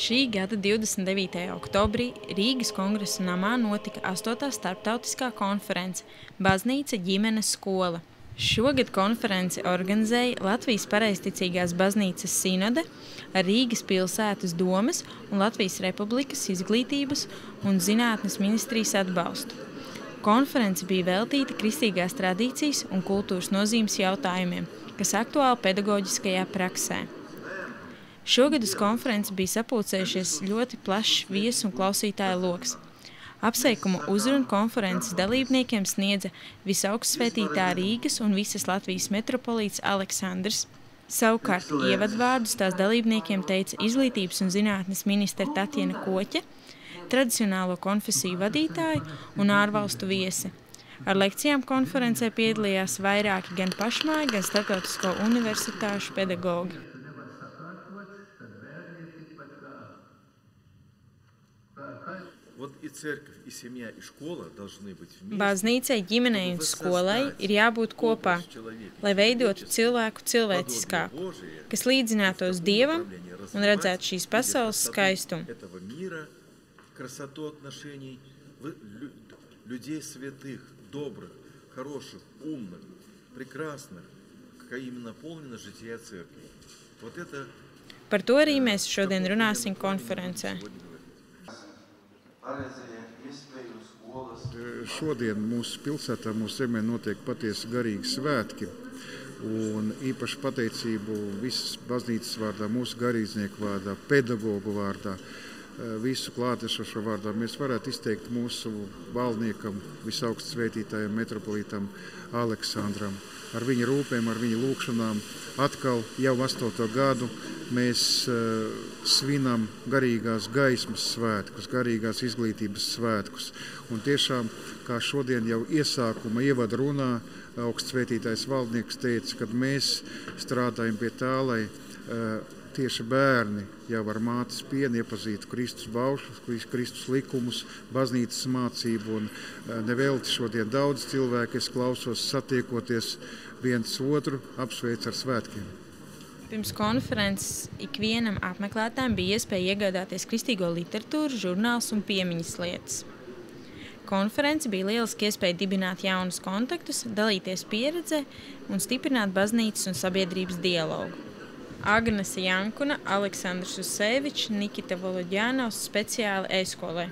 Šī gada 29. oktobrī Rīgas Kongresa namā notika 8. starptautiskā konference Baznīca, ģimenes, skola. Šogad konferenci organizēja Latvijas Pareizticīgās baznīcas sinode ar Rīgas pilsētas domes un Latvijas Republikas izglītības un zinātnes ministrijas atbalstu. Konference bija veltīta kristīgās tradīcijas un kultūras nozīmes jautājumiem, kas aktuāli pedagoģiskajā praksē. Šogad uz konferenci bija sapulcējušies ļoti plašs viesu un klausītāju loks. Apsveikumu uzrunu konferences dalībniekiem sniedza visaugstsvētītā Rīgas un visas Latvijas metropolīts Aleksandrs. Savukārt ievadvārdus tās dalībniekiem teica izglītības un zinātnes ministre Tatjana Koķe, tradicionālo konfesiju vadītāji un ārvalstu viesi. Ar lekcijām konferencē piedalījās vairāki gan pašmāju, gan starptautisko universitāšu pedagogi. Baznīcai, ģimenei un skolai ir jābūt kopā, lai veidotu cilvēku cilvēciskāku, kas līdzinātos Dievam un redzētu šīs pasaules skaistumu. Par to arī mēs šodien runāsim konferencē. Šodien mūsu pilsētā, mūsu zemē notiek patiesi garīgi svētki, un īpaši pateicību visas baznīcas vārdā, mūsu garīdznieku vārdā, pedagogu vārdā, visu klātesošo vārdā mēs varētu izteikt mūsu valdniekam, visaugstsvētītājam, metropolītam Aleksandram. Ar viņa rūpēm, ar viņa lūkšanām atkal jau 8. gadu mēs svinam garīgās gaismas svētkus, garīgās izglītības svētkus. Un tiešām, kā šodien jau iesākuma ievada runā, augstsvētītājs valdnieks teica, kad mēs strādājam pie tā, lai tieši bērni jau ar mātes pienu iepazītu Kristus baušļus, Kristus likumus, baznīcas mācību, un nevelti šodien daudz cilvēku, es klausos, satiekoties viens otru, apsveic ar svētkiem. Pirms konferences ikvienam apmeklētājam bija iespēja iegādāties kristīgo literatūru, žurnālus un piemiņas lietas. Konference bija lieliski iespēja dibināt jaunus kontaktus, dalīties pieredzē un stiprināt baznīcas un sabiedrības dialogu. Agnese Jankuna, Aleksandrs Usevičs, Nikita Volodjanovs speciāli e-skolai.